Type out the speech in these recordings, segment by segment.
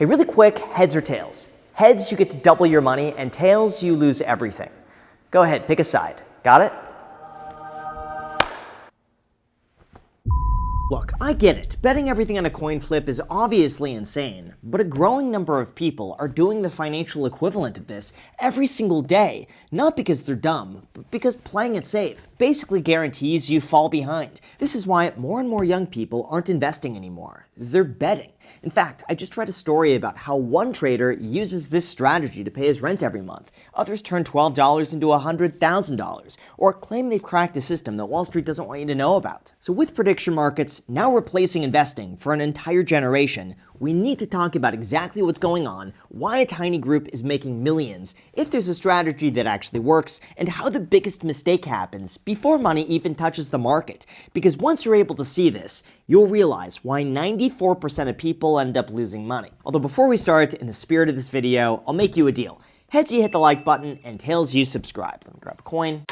A really quick heads or tails. Heads, you get to double your money, and tails, you lose everything. Go ahead, pick a side. Got it? Look, I get it. Betting everything on a coin flip is obviously insane, but a growing number of people are doing the financial equivalent of this every single day, not because they're dumb, but because playing it safe basically guarantees you fall behind. This is why more and more young people aren't investing anymore. They're betting. In fact, I just read a story about how one trader uses this strategy to pay his rent every month. Others turn $12 into $100,000, or claim they've cracked a system that Wall Street doesn't want you to know about. So with prediction markets now replacing investing for an entire generation, we need to talk about exactly what's going on, why a tiny group is making millions, if there's a strategy that actually works, and how the biggest mistake happens before money even touches the market. Because once you're able to see this, you'll realize why 94% of people end up losing money. Although before we start, in the spirit of this video, I'll make you a deal. Heads, you hit the like button, and tails, you subscribe. Let me grab a coin.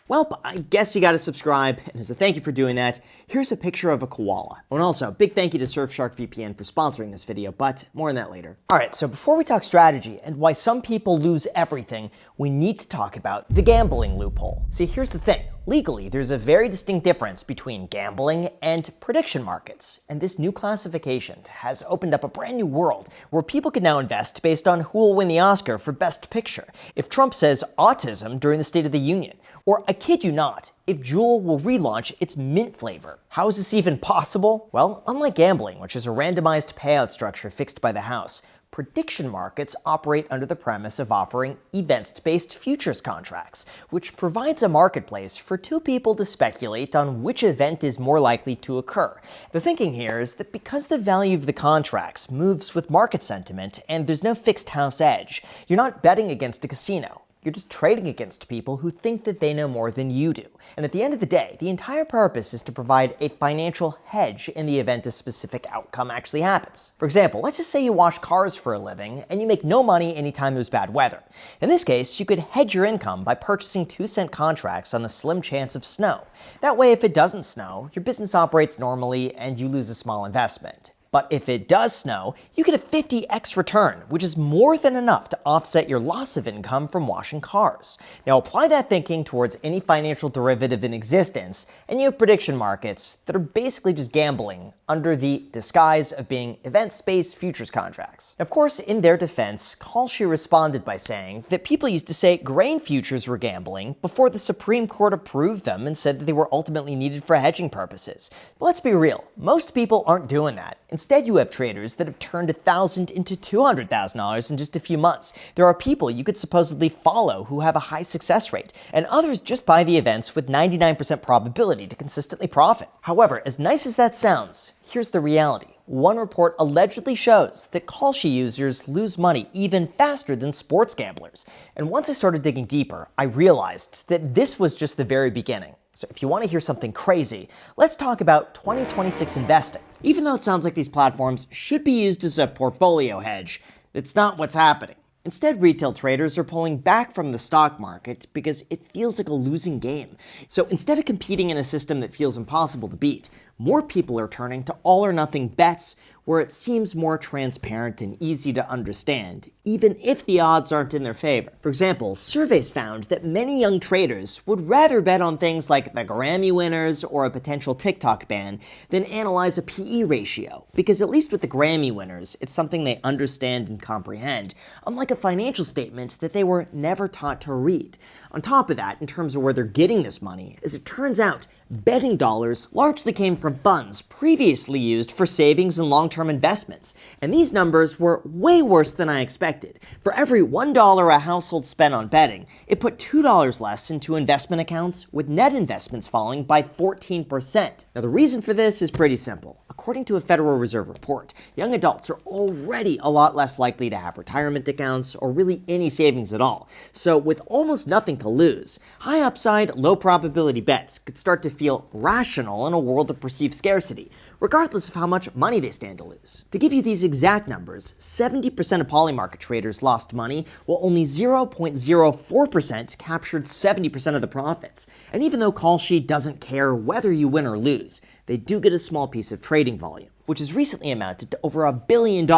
Well, I guess you gotta subscribe, and as a thank you for doing that, here's a picture of a koala. Oh, and also, big thank you to Surfshark VPN for sponsoring this video, but more on that later. Alright, so before we talk strategy and why some people lose everything, we need to talk about the gambling loophole. See, here's the thing. Legally, there's a very distinct difference between gambling and prediction markets, and this new classification has opened up a brand new world where people can now invest based on who will win the Oscar for Best Picture, if Trump says autism during the State of the Union, or I kid you not, if Juul will relaunch its mint flavor. How is this even possible? Well, unlike gambling, which is a randomized payout structure fixed by the House, prediction markets operate under the premise of offering events-based futures contracts, which provides a marketplace for two people to speculate on which event is more likely to occur. The thinking here is that because the value of the contracts moves with market sentiment and there's no fixed house edge, you're not betting against a casino. You're just trading against people who think that they know more than you do. And at the end of the day, the entire purpose is to provide a financial hedge in the event a specific outcome actually happens. For example, let's just say you wash cars for a living and you make no money anytime there's bad weather. In this case, you could hedge your income by purchasing 2-cent contracts on the slim chance of snow. That way, if it doesn't snow, your business operates normally and you lose a small investment. But if it does snow, you get a 50x return, which is more than enough to offset your loss of income from washing cars. Now apply that thinking towards any financial derivative in existence, and you have prediction markets that are basically just gambling under the disguise of being events-based futures contracts. Of course, in their defense, Kalshi responded by saying that people used to say grain futures were gambling before the Supreme Court approved them and said that they were ultimately needed for hedging purposes. But let's be real, most people aren't doing that. Instead, you have traders that have turned $1,000 into $200,000 in just a few months. There are people you could supposedly follow who have a high success rate, and others just buy the events with 99% probability to consistently profit. However, as nice as that sounds, here's the reality. One report allegedly shows that Kalshi users lose money even faster than sports gamblers. And once I started digging deeper, I realized that this was just the very beginning. So if you want to hear something crazy, let's talk about 2026 investing. Even though it sounds like these platforms should be used as a portfolio hedge, it's not what's happening. Instead, retail traders are pulling back from the stock market because it feels like a losing game. So instead of competing in a system that feels impossible to beat, more people are turning to all-or-nothing bets where it seems more transparent and easy to understand, even if the odds aren't in their favor. For example, surveys found that many young traders would rather bet on things like the Grammy winners or a potential TikTok ban than analyze a PE ratio, because at least with the Grammy winners, it's something they understand and comprehend, unlike a financial statement that they were never taught to read. On top of that, in terms of where they're getting this money, as it turns out, betting dollars largely came from funds previously used for savings and long-term investments, and these numbers were way worse than I expected. For every $1 a household spent on betting, it put $2 less into investment accounts, with net investments falling by 14%. Now the reason for this is pretty simple. According to a Federal Reserve report, young adults are already a lot less likely to have retirement accounts or really any savings at all. So with almost nothing to lose, high upside, low probability bets could start to feel rational in a world of perceived scarcity. regardless of how much money they stand to lose. To give you these exact numbers, 70% of polymarket traders lost money, while only 0.04% captured 70% of the profits. And even though Kalshi doesn't care whether you win or lose, they do get a small piece of trading volume, which has recently amounted to over $1 billion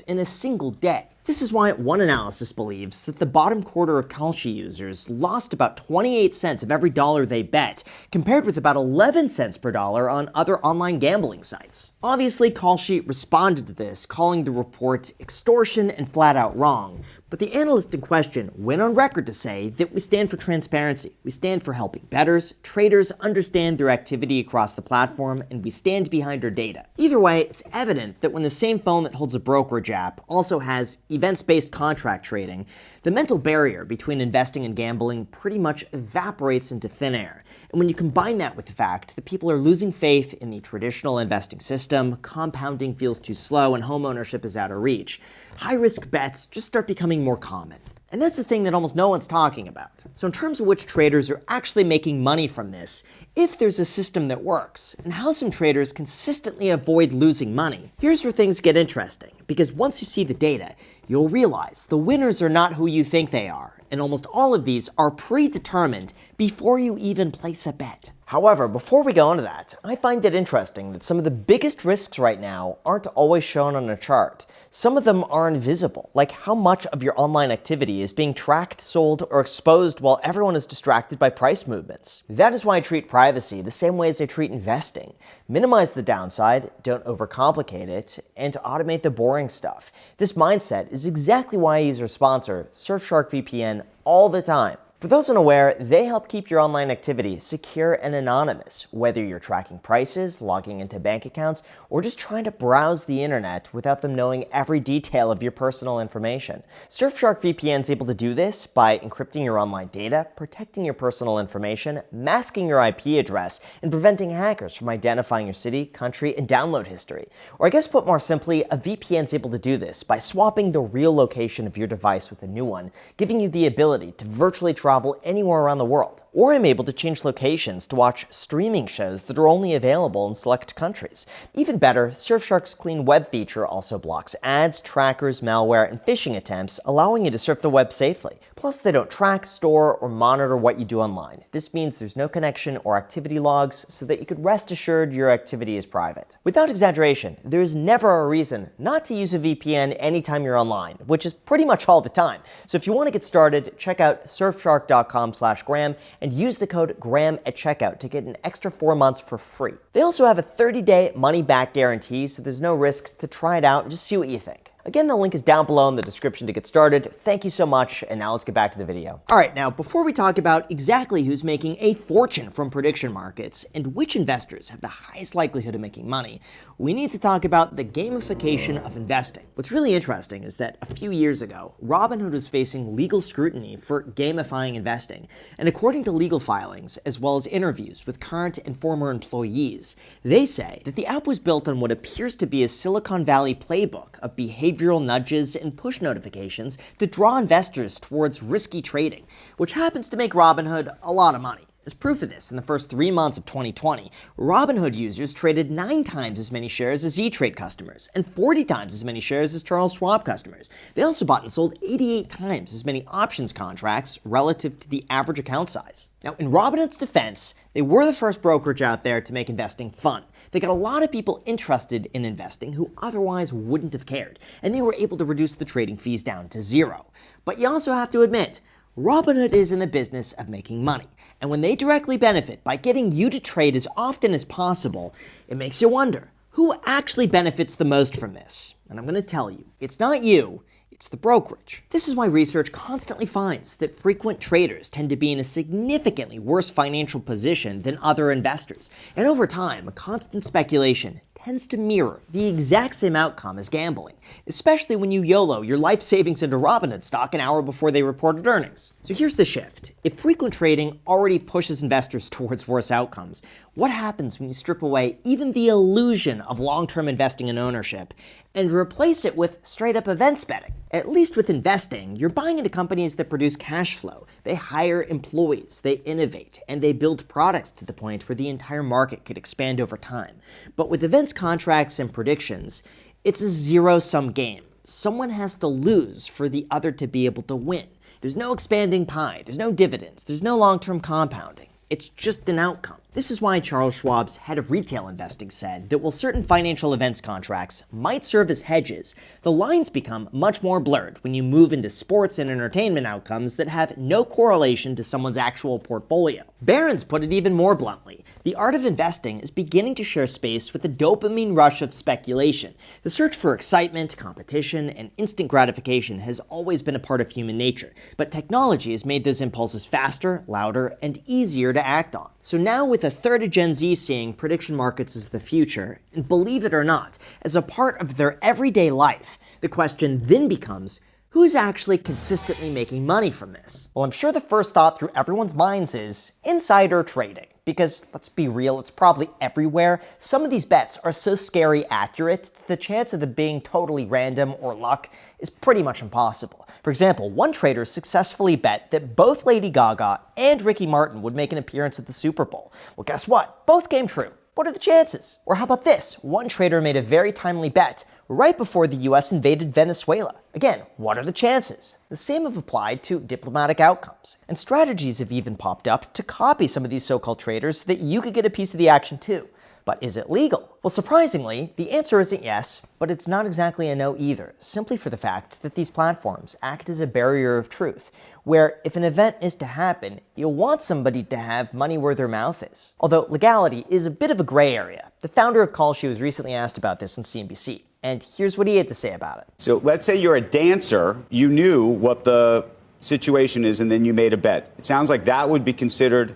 in a single day. This is why one analysis believes that the bottom quarter of Kalshi users lost about 28 cents of every dollar they bet, compared with about 11 cents per dollar on other online gambling sites. Obviously, Kalshi responded to this, calling the report extortion and flat out wrong. But the analyst in question went on record to say that we stand for transparency, we stand for helping bettors, traders understand their activity across the platform, and we stand behind our data. Either way, it's evident that when the same phone that holds a brokerage app also has events-based contract trading, the mental barrier between investing and gambling pretty much evaporates into thin air. And when you combine that with the fact that people are losing faith in the traditional investing system, compounding feels too slow, and home ownership is out of reach, high-risk bets just start becoming more common. And that's the thing that almost no one's talking about. So in terms of which traders are actually making money from this, if there's a system that works, and how some traders consistently avoid losing money, here's where things get interesting. Because once you see the data, you'll realize the winners are not who you think they are, and almost all of these are predetermined before you even place a bet. However, before we go into that, I find it interesting that some of the biggest risks right now aren't always shown on a chart. Some of them are invisible, like how much of your online activity is being tracked, sold, or exposed while everyone is distracted by price movements. That is why I treat privacy the same way as I treat investing. Minimize the downside, don't overcomplicate it, and automate the boring stuff. This mindset is exactly why I use our sponsor, Surfshark VPN, all the time. For those unaware, they help keep your online activity secure and anonymous, whether you're tracking prices, logging into bank accounts, or just trying to browse the internet without them knowing every detail of your personal information. Surfshark VPN is able to do this by encrypting your online data, protecting your personal information, masking your IP address, and preventing hackers from identifying your city, country, and download history. Or I guess put more simply, a VPN is able to do this by swapping the real location of your device with a new one, giving you the ability to virtually travel anywhere around the world. Or I'm able to change locations to watch streaming shows that are only available in select countries. Even better, Surfshark's clean web feature also blocks ads, trackers, malware, and phishing attempts, allowing you to surf the web safely. Plus, they don't track, store, or monitor what you do online. This means there's no connection or activity logs, so that you could rest assured your activity is private. Without exaggeration, there is never a reason not to use a VPN anytime you're online, which is pretty much all the time. So if you want to get started, check out surfshark.com/Graham and use the code GRAHAM at checkout to get an extra 4 months for free. They also have a 30-day money-back guarantee, so there's no risk to try it out and just see what you think. Again, the link is down below in the description to get started. Thank you so much, and now let's get back to the video. All right, now before we talk about exactly who's making a fortune from prediction markets and which investors have the highest likelihood of making money, we need to talk about the gamification of investing. What's really interesting is that a few years ago, Robinhood was facing legal scrutiny for gamifying investing, and according to legal filings, as well as interviews with current and former employees, they say that the app was built on what appears to be a Silicon Valley playbook of behavioral nudges and push notifications that draw investors towards risky trading, which happens to make Robinhood a lot of money. As proof of this, in the first 3 months of 2020, Robinhood users traded 9 times as many shares as E-Trade customers, and 40 times as many shares as Charles Schwab customers. They also bought and sold 88 times as many options contracts relative to the average account size. Now, in Robinhood's defense, they were the first brokerage out there to make investing fun. They got a lot of people interested in investing who otherwise wouldn't have cared, and they were able to reduce the trading fees down to 0. But you also have to admit, Robinhood is in the business of making money, and when they directly benefit by getting you to trade as often as possible, it makes you wonder, who actually benefits the most from this? And I'm going to tell you, it's not you, it's the brokerage. This is why research constantly finds that frequent traders tend to be in a significantly worse financial position than other investors, and over time, constant speculation tends to mirror the exact same outcome as gambling, especially when you YOLO your life savings into Robinhood stock an hour before they reported earnings. So here's the shift. If frequent trading already pushes investors towards worse outcomes, what happens when you strip away even the illusion of long-term investing and ownership and replace it with straight-up events betting. At least with investing, you're buying into companies that produce cash flow. They hire employees, they innovate, and they build products to the point where the entire market could expand over time. But with events contracts and predictions, it's a zero-sum game. Someone has to lose for the other to be able to win. There's no expanding pie, there's no dividends, there's no long-term compounding. It's just an outcome. This is why Charles Schwab's head of retail investing said that while certain financial events contracts might serve as hedges, the lines become much more blurred when you move into sports and entertainment outcomes that have no correlation to someone's actual portfolio. Barron's put it even more bluntly. The art of investing is beginning to share space with the dopamine rush of speculation. The search for excitement, competition, and instant gratification has always been a part of human nature, but technology has made those impulses faster, louder, and easier to act on. So now with a third of Gen Z seeing prediction markets as the future, and believe it or not, as a part of their everyday life, the question then becomes, who's actually consistently making money from this? Well, I'm sure the first thought through everyone's minds is insider trading. Because, let's be real, it's probably everywhere. Some of these bets are so scary accurate that the chance of them being totally random or luck is pretty much impossible. For example, one trader successfully bet that both Lady Gaga and Ricky Martin would make an appearance at the Super Bowl. Well, guess what? Both came true. What are the chances? Or how about this? One trader made a very timely bet right before the US invaded Venezuela. Again, what are the chances? The same have applied to diplomatic outcomes. And strategies have even popped up to copy some of these so-called traders so that you could get a piece of the action too. But is it legal? Well, surprisingly, the answer isn't yes, but it's not exactly a no either, simply for the fact that these platforms act as a barrier of truth, where if an event is to happen, you'll want somebody to have money where their mouth is. Although legality is a bit of a gray area. The founder of Kalshi was recently asked about this on CNBC, and here's what he had to say about it. So let's say you're a dancer, you knew what the situation is, and then you made a bet. It sounds like that would be considered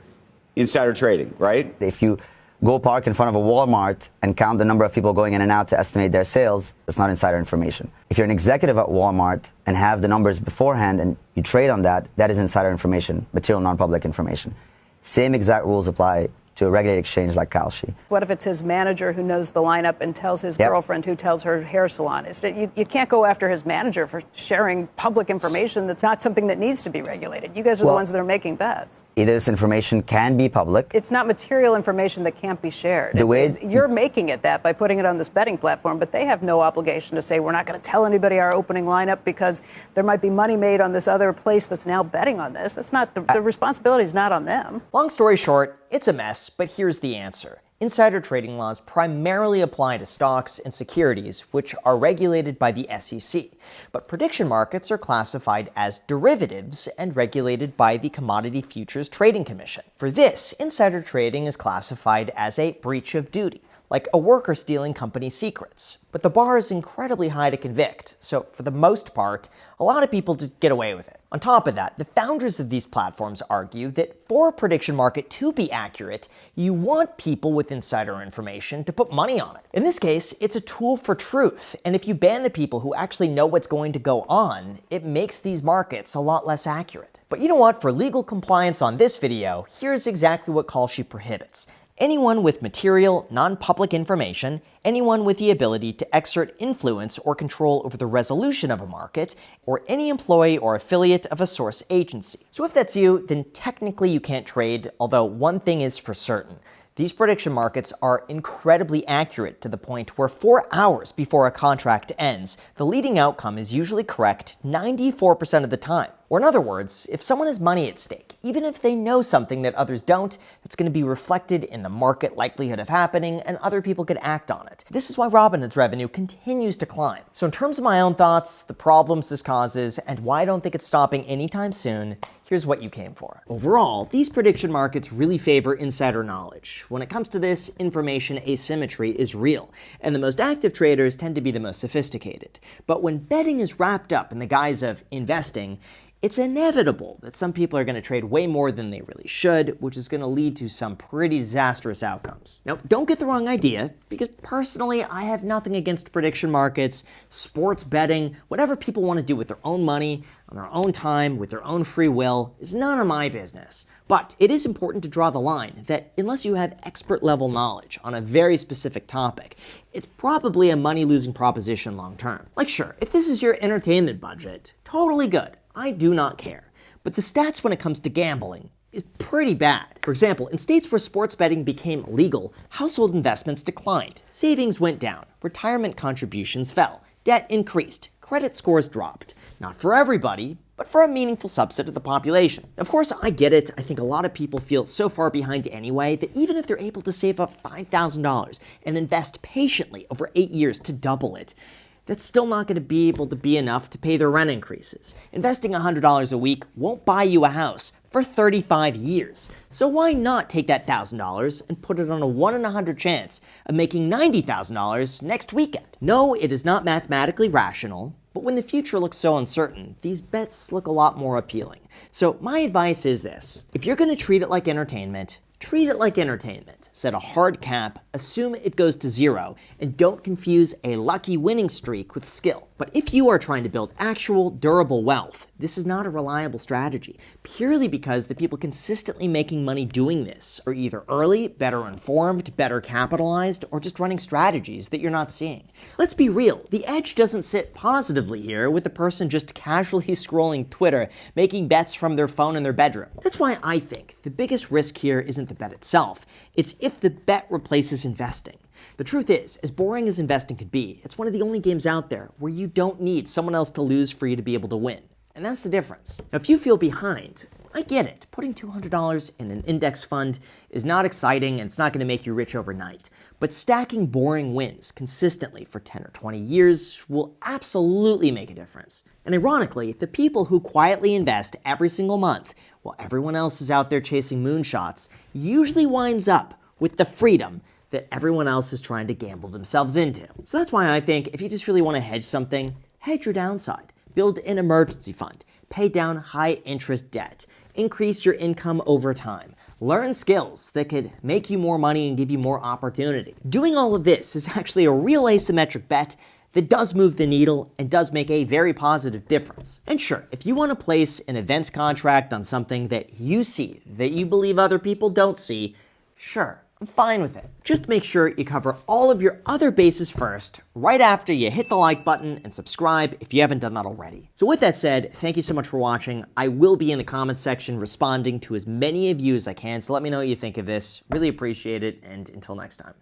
insider trading, right? If you go park in front of a Walmart and count the number of people going in and out to estimate their sales, it's not insider information. If you're an executive at Walmart and have the numbers beforehand and you trade on that, that is insider information, material non-public information. Same exact rules apply to a regulated exchange like Kalshi. What if it's his manager who knows the lineup and tells his girlfriend who tells her hair salon? You can't go after his manager for sharing public information that's not something that needs to be regulated. You guys are the ones that are making bets. Either this information can be public. It's not material information that can't be shared. You're making it that by putting it on this betting platform, but they have no obligation to say we're not going to tell anybody our opening lineup because there might be money made on this other place that's now betting on this. That's not the responsibility is not on them. Long story short, it's a mess, but here's the answer. Insider trading laws primarily apply to stocks and securities, which are regulated by the SEC. But prediction markets are classified as derivatives and regulated by the Commodity Futures Trading Commission. For this, insider trading is classified as a breach of duty, like a worker stealing company secrets. But the bar is incredibly high to convict, so for the most part, a lot of people just get away with it. On top of that, the founders of these platforms argue that for a prediction market to be accurate, you want people with insider information to put money on it. In this case, it's a tool for truth, and if you ban the people who actually know what's going to go on, it makes these markets a lot less accurate. But you know what? For legal compliance on this video, here's exactly what Kalshi prohibits. Anyone with material, non-public information, anyone with the ability to exert influence or control over the resolution of a market, or any employee or affiliate of a source agency. So if that's you, then technically you can't trade, although one thing is for certain. These prediction markets are incredibly accurate to the point where 4 hours before a contract ends, the leading outcome is usually correct 94% of the time. Or in other words, if someone has money at stake, even if they know something that others don't, that's going to be reflected in the market likelihood of happening and other people could act on it. This is why Robinhood's revenue continues to climb. So in terms of my own thoughts, the problems this causes, and why I don't think it's stopping anytime soon, here's what you came for. Overall, these prediction markets really favor insider knowledge. When it comes to this, information asymmetry is real, and the most active traders tend to be the most sophisticated. But when betting is wrapped up in the guise of investing, it's inevitable that some people are going to trade way more than they really should, which is going to lead to some pretty disastrous outcomes. Now, don't get the wrong idea, because personally, I have nothing against prediction markets, sports betting, whatever people want to do with their own money. on their own time, with their own free will, is none of my business. But it is important to draw the line that unless you have expert level knowledge on a very specific topic, it's probably a money-losing proposition long term. Like sure, if this is your entertainment budget, totally good. I do not care. But the stats when it comes to gambling is pretty bad. For example, in states where sports betting became legal, household investments declined, savings went down, retirement contributions fell, debt increased, credit scores dropped. Not for everybody, but for a meaningful subset of the population. Of course, I get it. I think a lot of people feel so far behind anyway that even if they're able to save up $5,000 and invest patiently over 8 years to double it, that's still not going to be able to be enough to pay their rent increases. Investing $100 a week won't buy you a house for 35 years. So why not take that $1,000 and put it on a 1 in 100 chance of making $90,000 next weekend? No, it is not mathematically rational, but when the future looks so uncertain, these bets look a lot more appealing. So my advice is this: if you're going to treat it like entertainment, treat it like entertainment. Set a hard cap, assume it goes to zero, and don't confuse a lucky winning streak with skill. But if you are trying to build actual, durable wealth, this is not a reliable strategy, purely because the people consistently making money doing this are either early, better informed, better capitalized, or just running strategies that you're not seeing. Let's be real, the edge doesn't sit positively here with the person just casually scrolling Twitter, making bets from their phone in their bedroom. That's why I think the biggest risk here isn't the bet itself, it's if the bet replaces investing. The truth is, as boring as investing could be, it's one of the only games out there where you don't need someone else to lose for you to be able to win. And that's the difference. Now, if you feel behind, I get it. Putting $200 in an index fund is not exciting and it's not going to make you rich overnight. But stacking boring wins consistently for 10 or 20 years will absolutely make a difference. And ironically, the people who quietly invest every single month while everyone else is out there chasing moonshots usually winds up with the freedom that everyone else is trying to gamble themselves into. So that's why I think if you just really want to hedge something, hedge your downside. Build an emergency fund, pay down high interest debt, increase your income over time, learn skills that could make you more money and give you more opportunity. Doing all of this is actually a real asymmetric bet that does move the needle and does make a very positive difference. And sure, if you want to place an events contract on something that you see, that you believe other people don't see, sure, I'm fine with it. Just make sure you cover all of your other bases first, right after you hit the like button and subscribe if you haven't done that already. So with that said, thank you so much for watching. I will be in the comments section responding to as many of you as I can, so let me know what you think of this. Really appreciate it, and until next time.